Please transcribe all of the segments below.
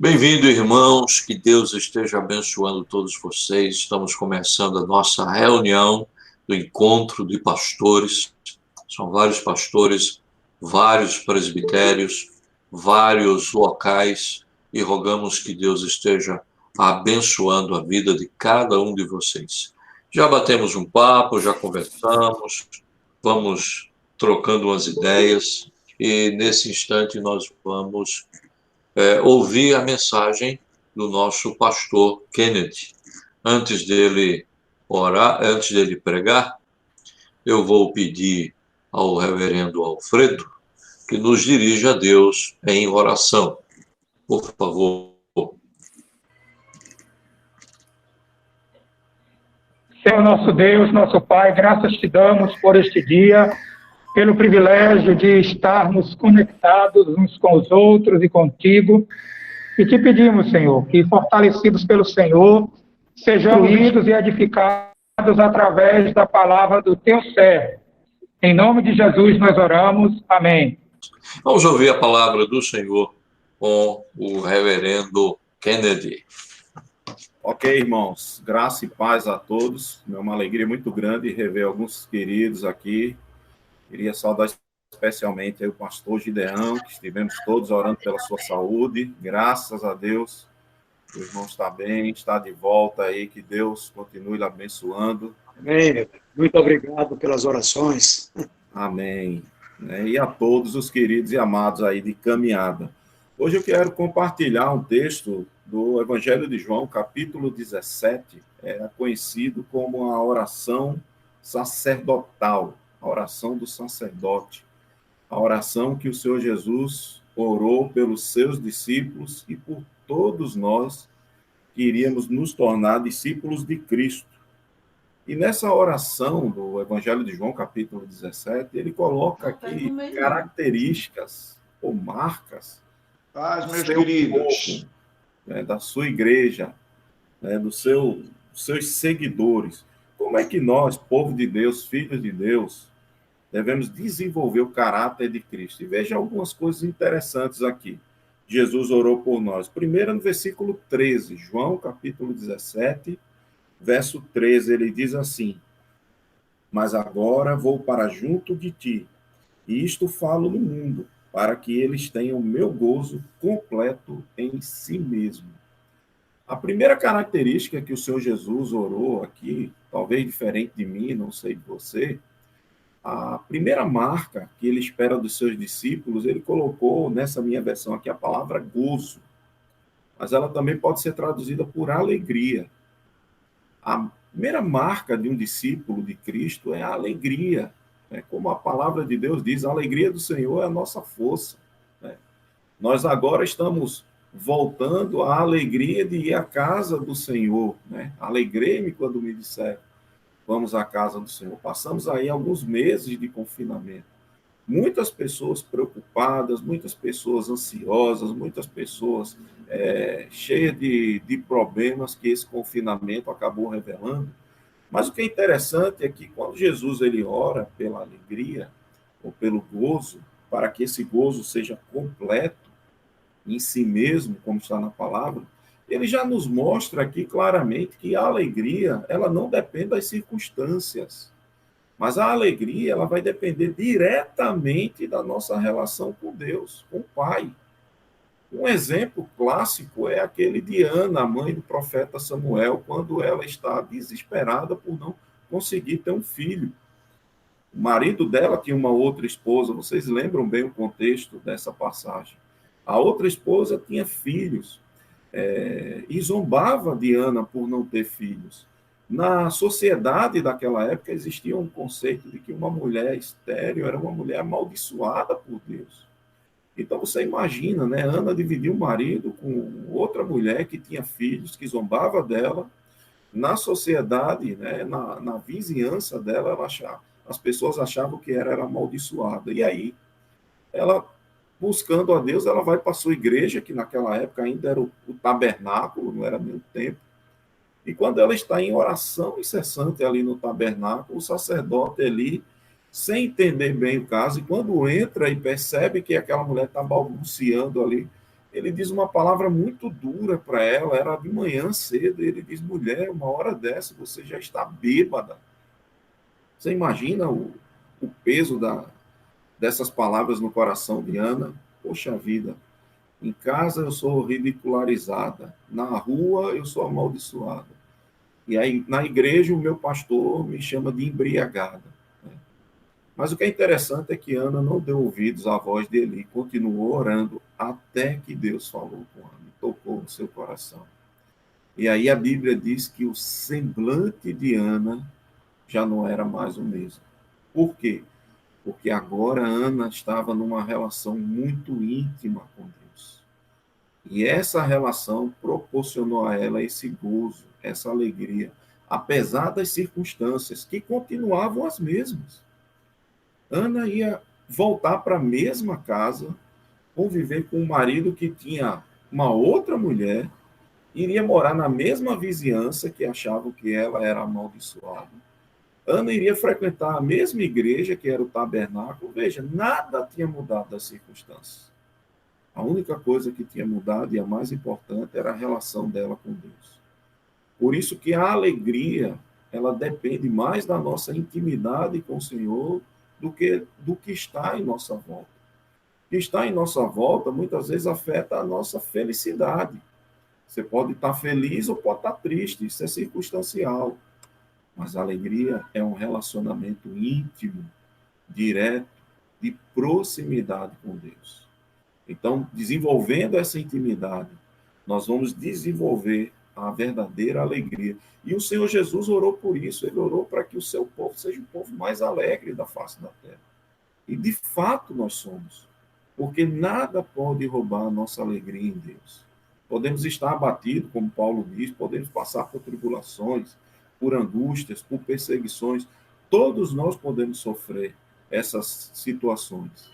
Bem-vindo, irmãos, que Deus esteja abençoando todos vocês. Estamos começando a nossa reunião do encontro de pastores. São vários pastores, vários presbitérios, vários locais, e rogamos que Deus esteja abençoando a vida de cada um de vocês. Já batemos um papo, já conversamos, vamos trocando umas ideias, e nesse instante nós vamos ouvir a mensagem do nosso pastor Kennedy. Antes dele orar, antes dele pregar, eu vou pedir ao reverendo Alfredo que nos dirija a Deus em oração. Por favor. Senhor nosso Deus, nosso Pai, graças te damos por este dia, pelo privilégio de estarmos conectados uns com os outros e contigo. E te pedimos, Senhor, que fortalecidos pelo Senhor, sejamos unidos e edificados através da palavra do teu servo. Em nome de Jesus nós oramos. Amém. Vamos ouvir a palavra do Senhor com o reverendo Kennedy. Ok, irmãos, graça e paz a todos. É uma alegria muito grande rever alguns queridos aqui. Queria saudar especialmente aí o pastor Gideão, que estivemos todos orando pela sua saúde. Graças a Deus, o irmão está bem, está de volta aí, que Deus continue lhe abençoando. Amém. Muito obrigado pelas orações. Amém. E a todos os queridos e amados aí de caminhada. Hoje eu quero compartilhar um texto do Evangelho de João, capítulo 17, conhecido como a oração sacerdotal, a oração do sacerdote, a oração que o Senhor Jesus orou pelos seus discípulos e por todos nós que iríamos nos tornar discípulos de Cristo. E nessa oração do Evangelho de João, capítulo 17, ele coloca aqui características ou marcas meus queridos, povo, da sua igreja, dos seus seguidores. Como é que nós, povo de Deus, filhos de Deus, devemos desenvolver o caráter de Cristo? E veja algumas coisas interessantes aqui. Jesus orou por nós. Primeiro, no versículo 13, João, capítulo 17, verso 13, ele diz assim: mas agora vou para junto de ti, e isto falo no mundo, para que eles tenham meu gozo completo em si mesmo. A primeira característica que o Senhor Jesus orou aqui, talvez diferente de mim, não sei de você, a primeira marca que ele espera dos seus discípulos, ele colocou nessa minha versão aqui a palavra gozo, mas ela também pode ser traduzida por alegria. A primeira marca de um discípulo de Cristo é a alegria. Como a palavra de Deus diz, a alegria do Senhor é a nossa força. Nós agora estamos voltando à alegria de ir à casa do Senhor. Alegrei-me quando me disseram, vamos à casa do Senhor. Passamos aí alguns meses de confinamento. Muitas pessoas preocupadas, muitas pessoas ansiosas, muitas pessoas cheias de problemas que esse confinamento acabou revelando. Mas o que é interessante é que quando Jesus ele ora pela alegria, ou pelo gozo, para que esse gozo seja completo em si mesmo, como está na palavra, ele já nos mostra aqui claramente que a alegria, ela não depende das circunstâncias, mas a alegria, ela vai depender diretamente da nossa relação com Deus, com o Pai. Um exemplo clássico é aquele de Ana, a mãe do profeta Samuel, quando ela está desesperada por não conseguir ter um filho. O marido dela tinha uma outra esposa, vocês lembram bem o contexto dessa passagem. A outra esposa tinha filhos, e zombava de Ana por não ter filhos. Na sociedade daquela época existia um conceito de que uma mulher estéril era uma mulher amaldiçoada por Deus. Então você imagina, Ana dividiu o marido com outra mulher que tinha filhos, que zombava dela. Na sociedade, na vizinhança dela, as pessoas achavam que ela era amaldiçoada. E aí, ela, buscando a Deus, ela vai para a sua igreja, que naquela época ainda era o tabernáculo, não era nem o templo. E quando ela está em oração incessante ali no tabernáculo, o sacerdote ali, sem entender bem o caso, e quando entra e percebe que aquela mulher está balbuciando ali, ele diz uma palavra muito dura para ela, era de manhã cedo, ele diz, mulher, uma hora dessa você já está bêbada. Você imagina o peso dessas palavras no coração de Ana? Poxa vida, em casa eu sou ridicularizada, na rua eu sou amaldiçoada. E aí na igreja o meu pastor me chama de embriagada. Mas o que é interessante é que Ana não deu ouvidos à voz de Eli, continuou orando até que Deus falou com Ana, tocou no seu coração. E aí a Bíblia diz que o semblante de Ana já não era mais o mesmo. Por quê? Porque agora Ana estava numa relação muito íntima com Deus. E essa relação proporcionou a ela esse gozo, essa alegria, apesar das circunstâncias que continuavam as mesmas. Ana ia voltar para a mesma casa, conviver com um marido que tinha uma outra mulher, iria morar na mesma vizinhança que achavam que ela era amaldiçoada. Ana iria frequentar a mesma igreja, que era o tabernáculo. Veja, nada tinha mudado das circunstâncias. A única coisa que tinha mudado, e a mais importante, era a relação dela com Deus. Por isso que a alegria, ela depende mais da nossa intimidade com o Senhor do que está em nossa volta. O que está em nossa volta, muitas vezes, afeta a nossa felicidade. Você pode estar feliz ou pode estar triste, isso é circunstancial. Mas a alegria é um relacionamento íntimo, direto, de proximidade com Deus. Então, desenvolvendo essa intimidade, nós vamos desenvolver a verdadeira alegria. E o Senhor Jesus orou por isso, ele orou para que o seu povo seja o povo mais alegre da face da terra. E de fato nós somos, porque nada pode roubar a nossa alegria em Deus. Podemos estar abatidos, como Paulo diz, podemos passar por tribulações, por angústias, por perseguições. Todos nós podemos sofrer essas situações.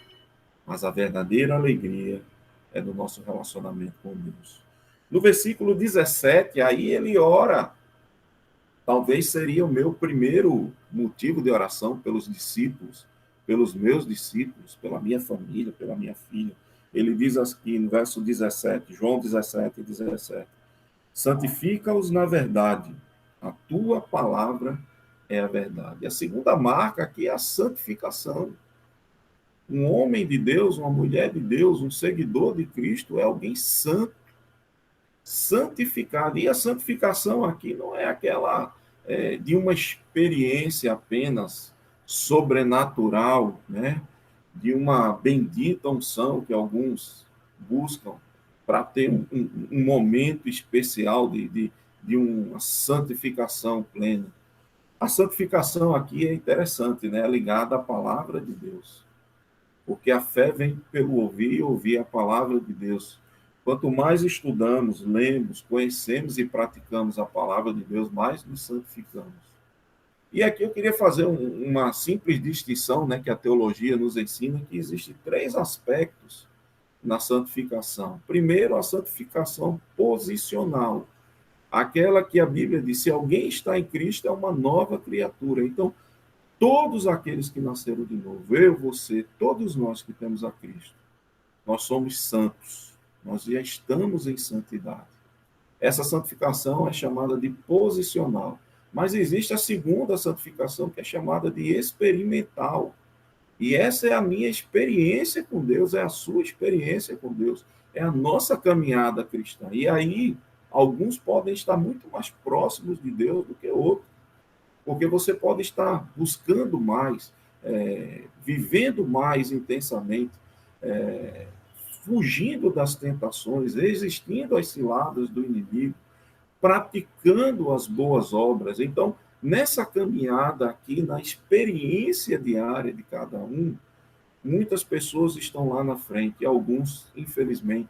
Mas a verdadeira alegria é do nosso relacionamento com Deus. No versículo 17, aí ele ora. Talvez seria o meu primeiro motivo de oração pelos discípulos, pelos meus discípulos, pela minha família, pela minha filha. Ele diz aqui no verso 17, João 17, 17. Santifica-os na verdade. A tua palavra é a verdade. E a segunda marca aqui é a santificação. Um homem de Deus, uma mulher de Deus, um seguidor de Cristo é alguém santo, santificado. E a santificação aqui não é aquela de uma experiência apenas sobrenatural, né? De uma bendita unção que alguns buscam para ter um momento especial de uma santificação plena. A santificação aqui é interessante, né? É ligada à palavra de Deus. Porque a fé vem pelo ouvir e ouvir a palavra de Deus. Quanto mais estudamos, lemos, conhecemos e praticamos a palavra de Deus, mais nos santificamos. E aqui eu queria fazer uma simples distinção, né, que a teologia nos ensina, que existem 3 aspectos na santificação. Primeiro, a santificação posicional. Aquela que a Bíblia diz, se alguém está em Cristo, é uma nova criatura. Então, todos aqueles que nasceram de novo, eu, você, todos nós que temos a Cristo, nós somos santos. Nós já estamos em santidade. Essa santificação é chamada de posicional. Mas existe a segunda santificação, que é chamada de experimental. E essa é a minha experiência com Deus, é a sua experiência com Deus, é a nossa caminhada cristã. E aí, alguns podem estar muito mais próximos de Deus do que outros, porque você pode estar buscando mais, vivendo mais intensamente, fugindo das tentações, resistindo às ciladas do inimigo, praticando as boas obras. Então, nessa caminhada aqui, na experiência diária de cada um, muitas pessoas estão lá na frente, e alguns, infelizmente,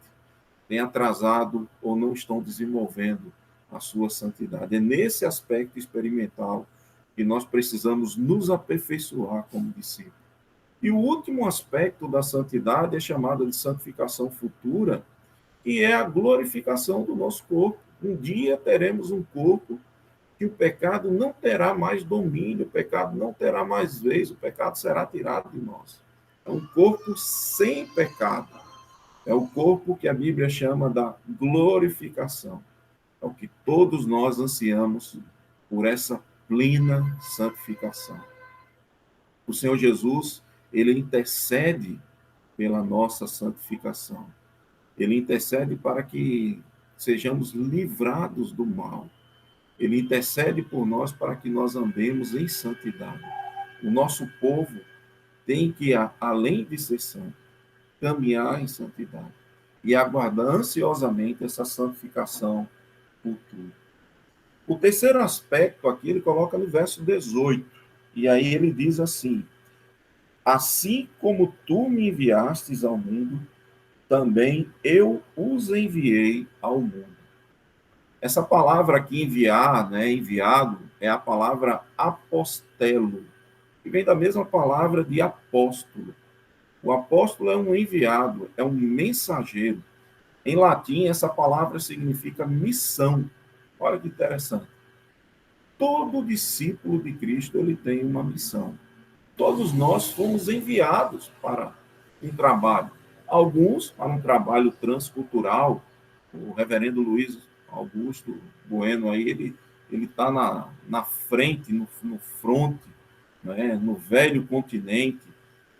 têm atrasado ou não estão desenvolvendo a sua santidade. É nesse aspecto experimental que nós precisamos nos aperfeiçoar como discípulos. E o último aspecto da santidade é chamada de santificação futura, que é a glorificação do nosso corpo. Um dia teremos um corpo que o pecado não terá mais domínio, o pecado não terá mais vez, o pecado será tirado de nós. É um corpo sem pecado. É o corpo que a Bíblia chama da glorificação. É o que todos nós ansiamos por essa plena santificação. O Senhor Jesus, ele intercede pela nossa santificação. Ele intercede para que sejamos livrados do mal. Ele intercede por nós para que nós andemos em santidade. O nosso povo tem que, além de ser santo, caminhar em santidade e aguardar ansiosamente essa santificação futura. O terceiro aspecto aqui ele coloca no verso 18, e aí ele diz assim: assim como tu me enviastes ao mundo, também eu os enviei ao mundo. Essa palavra aqui, enviar, né, enviado, é a palavra apostelo, que vem da mesma palavra de apóstolo. O apóstolo é um enviado, é um mensageiro. Em latim, essa palavra significa missão. Olha que interessante. Todo discípulo de Cristo, ele tem uma missão. Todos nós fomos enviados para um trabalho. Alguns para um trabalho transcultural. O reverendo Luiz Augusto Bueno, aí, ele está na frente, no fronte, né, no velho continente,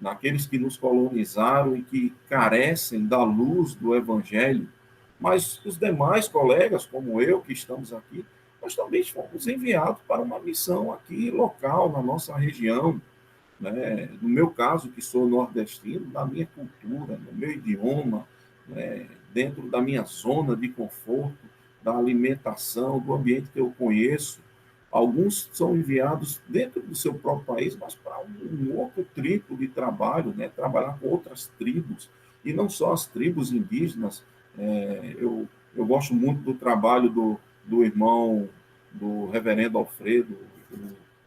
naqueles que nos colonizaram e que carecem da luz do Evangelho. Mas os demais colegas, como eu, que estamos aqui, nós também fomos enviados para uma missão aqui local, na nossa região. Né? No meu caso, que sou nordestino, da minha cultura, no meu idioma, né? Dentro da minha zona de conforto, da alimentação, do ambiente que eu conheço. Alguns são enviados dentro do seu próprio país, mas para um outro tipo de trabalho, né? Trabalhar com outras tribos, e não só as tribos indígenas. Eu gosto muito do trabalho do irmão, do reverendo Alfredo,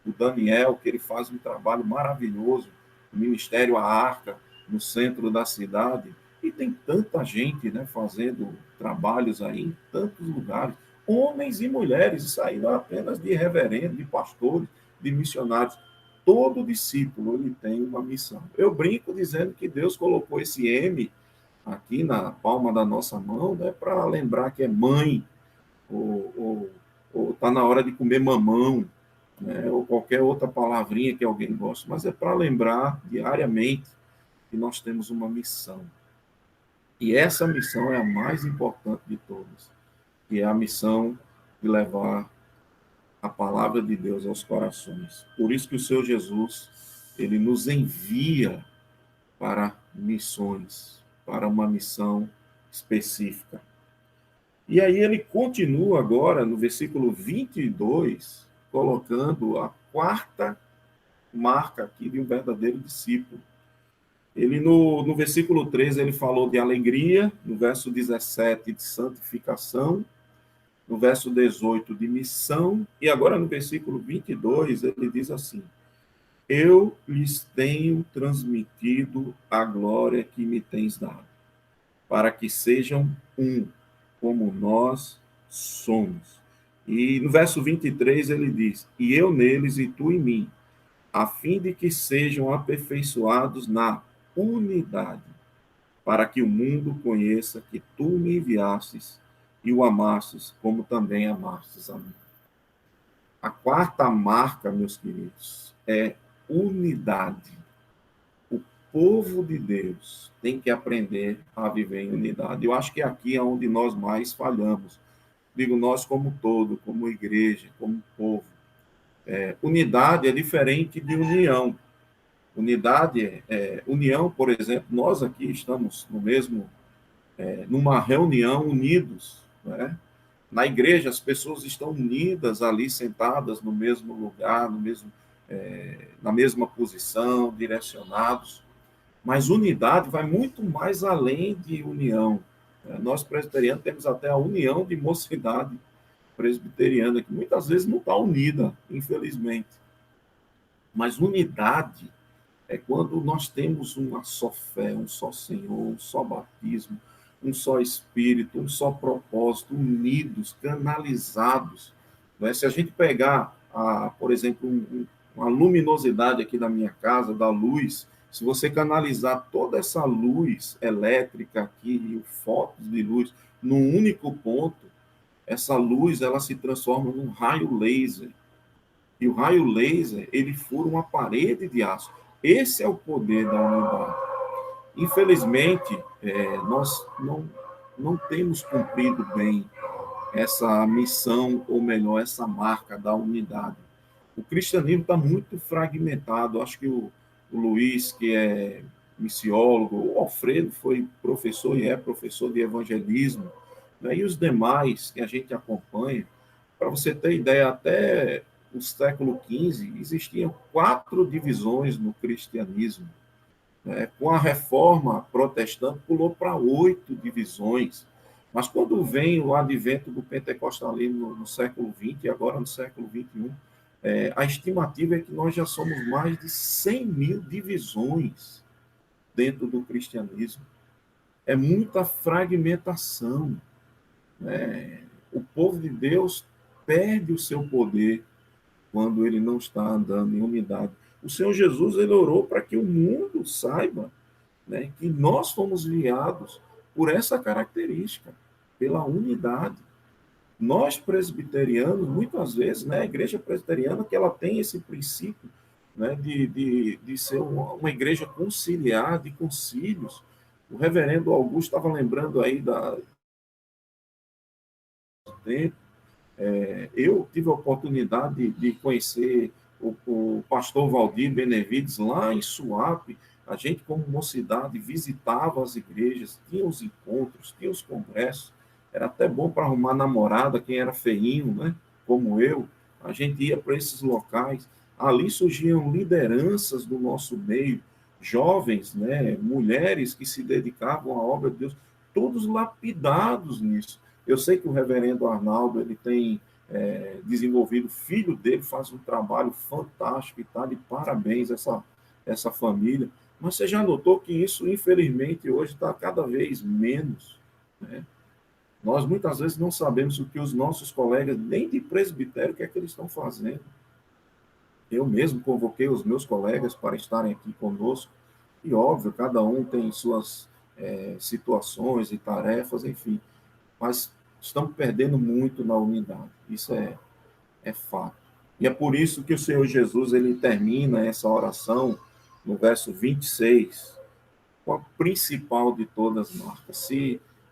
o Daniel, que ele faz um trabalho maravilhoso, o Ministério A Arca, no centro da cidade, e tem tanta gente, né, fazendo trabalhos aí em tantos lugares, homens e mulheres, isso aí não é apenas de reverendo, de pastores, de missionários. Todo discípulo ele tem uma missão. Eu brinco dizendo que Deus colocou esse M aqui na palma da nossa mão, né, para lembrar que é mãe, ou está na hora de comer mamão, né, ou qualquer outra palavrinha que alguém gosta, mas é para lembrar diariamente que nós temos uma missão. E essa missão é a mais importante de todas, que é a missão de levar a palavra de Deus aos corações. Por isso que o Senhor Jesus, ele nos envia para missões, para uma missão específica. E aí ele continua agora, no versículo 22, colocando a quarta marca aqui de um verdadeiro discípulo. Ele, no versículo 13, ele falou de alegria, no verso 17, de santificação, no verso 18, de missão, e agora no versículo 22, ele diz assim: eu lhes tenho transmitido a glória que me tens dado, para que sejam um, como nós somos. E no verso 23 ele diz: e eu neles e tu em mim, a fim de que sejam aperfeiçoados na unidade, para que o mundo conheça que tu me enviastes e o amastes, como também amastes a mim. A quarta marca, meus queridos, é unidade. O povo de Deus tem que aprender a viver em unidade. Eu acho que aqui é onde nós mais falhamos. Digo nós como todo, como igreja, como povo. Unidade é diferente de união. Unidade união, por exemplo, nós aqui estamos no mesmo, numa reunião unidos, né? Na igreja as pessoas estão unidas ali, sentadas no mesmo lugar, na mesma posição, direcionados. Mas unidade vai muito mais além de união. Nós presbiterianos temos até a união de mocidade presbiteriana, que muitas vezes não está unida, infelizmente. Mas unidade é quando nós temos uma só fé, um só Senhor, um só batismo, um só Espírito, um só propósito, unidos, canalizados. Se a gente pegar, por exemplo, uma luminosidade aqui da minha casa, da luz, Se você canalizar toda essa luz elétrica aqui, e focos de luz, num único ponto, essa luz ela se transforma num raio laser. E o raio laser, ele fura uma parede de aço. Esse é o poder da unidade. Infelizmente, nós não temos cumprido bem essa missão, ou melhor, essa marca da unidade. O cristianismo está muito fragmentado. Acho que o Luiz, que é missiólogo, o Alfredo foi professor e é professor de evangelismo, né? E os demais que a gente acompanha, para você ter ideia, até o século XV existiam 4 divisões no cristianismo, né? Com a reforma protestante pulou para 8 divisões. Mas quando vem o advento do pentecostalismo no século XX e agora no século XXI, a estimativa é que nós já somos mais de 100 mil divisões dentro do cristianismo. É muita fragmentação, né? O povo de Deus perde o seu poder quando ele não está andando em unidade. O Senhor Jesus, ele orou para que o mundo saiba, né, que nós fomos guiados por essa característica, pela unidade. Nós presbiterianos, muitas vezes, né, a igreja presbiteriana, que ela tem esse princípio, né, de ser uma igreja conciliar, de concílios. O reverendo Augusto estava lembrando aí do tempo. Eu tive a oportunidade de conhecer o pastor Valdir Benevides lá em Suape. A gente, como mocidade, visitava as igrejas, tinha os encontros, tinha os congressos. Era até bom para arrumar namorada, quem era feinho, né? Como eu. A gente ia para esses locais. Ali surgiam lideranças do nosso meio, jovens, né? Mulheres que se dedicavam à obra de Deus, todos lapidados nisso. Eu sei que o reverendo Arnaldo ele tem desenvolvido, o filho dele faz um trabalho fantástico e está de parabéns essa família. Mas você já notou que isso, infelizmente, hoje está cada vez menos, né? Nós muitas vezes não sabemos o que os nossos colegas, nem de presbitério, o que é que eles estão fazendo. Eu mesmo convoquei os meus colegas para estarem aqui conosco, e óbvio, cada um tem suas situações e tarefas, enfim, mas estamos perdendo muito na unidade, isso é fato. E é por isso que o Senhor Jesus ele termina essa oração no verso 26, com a principal de todas as marcas.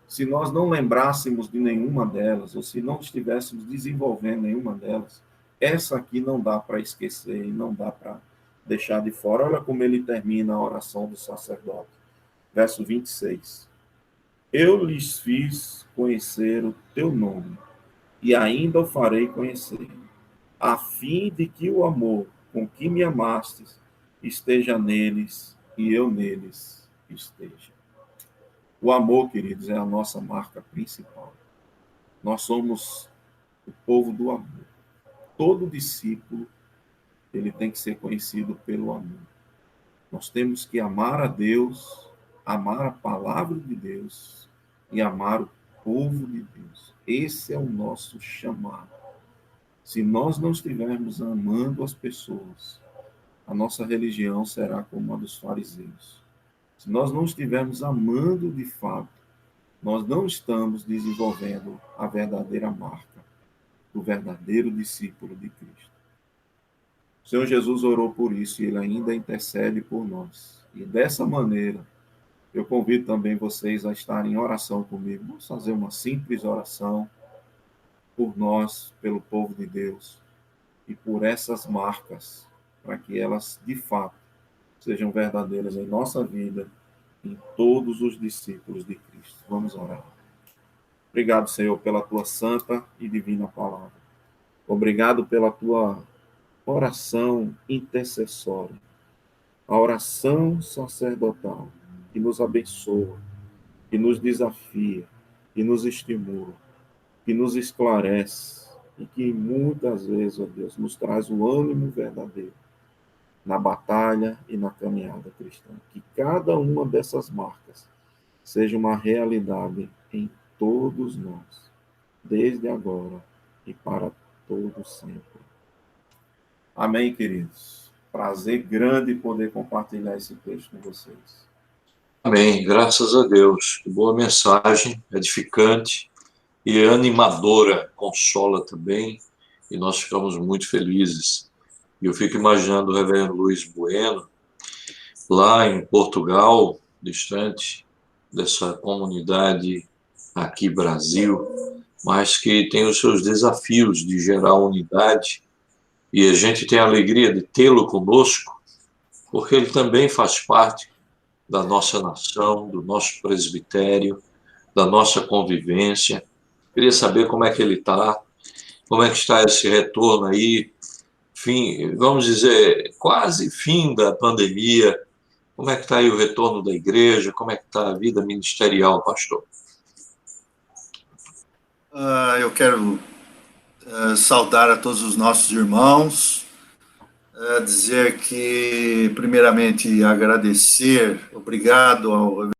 Se nós não lembrássemos de nenhuma delas, ou se não estivéssemos desenvolvendo nenhuma delas, essa aqui não dá para esquecer e não dá para deixar de fora. Olha como ele termina a oração do sacerdote. Verso 26. Eu lhes fiz conhecer o teu nome, e ainda o farei conhecer, a fim de que o amor com que me amastes esteja neles e eu neles esteja. O amor, queridos, é a nossa marca principal. Nós somos o povo do amor. Todo discípulo, ele tem que ser conhecido pelo amor. Nós temos que amar a Deus, amar a palavra de Deus e amar o povo de Deus. Esse é o nosso chamado. Se nós não estivermos amando as pessoas, a nossa religião será como a dos fariseus. Se nós não estivermos amando de fato, nós não estamos desenvolvendo a verdadeira marca do verdadeiro discípulo de Cristo. O Senhor Jesus orou por isso e ele ainda intercede por nós. E dessa maneira, eu convido também vocês a estarem em oração comigo. Vamos fazer uma simples oração por nós, pelo povo de Deus e por essas marcas, para que elas, de fato, sejam verdadeiras em nossa vida, em todos os discípulos de Cristo. Vamos orar. Obrigado, Senhor, pela tua santa e divina palavra. Obrigado pela tua oração intercessória, a oração sacerdotal que nos abençoa, que nos desafia, que nos estimula, que nos esclarece e que muitas vezes, ó Deus, nos traz o ânimo verdadeiro na batalha e na caminhada cristã. Que cada uma dessas marcas seja uma realidade em todos nós, desde agora e para todo sempre. Amém, queridos? Prazer grande poder compartilhar esse texto com vocês. Amém, graças a Deus. Que boa mensagem, edificante e animadora, consola também, e nós ficamos muito felizes. E eu fico imaginando o reverendo Luiz Bueno, lá em Portugal, distante dessa comunidade aqui, Brasil, mas que tem os seus desafios de gerar unidade, e a gente tem a alegria de tê-lo conosco, porque ele também faz parte da nossa nação, do nosso presbitério, da nossa convivência. Queria saber como é que ele está, como é que está esse retorno aí, fim, vamos dizer, quase fim da pandemia. Como é que está aí o retorno da igreja? Como é que está a vida ministerial, pastor? Eu quero saudar a todos os nossos irmãos, dizer que, primeiramente, agradecer, obrigado ao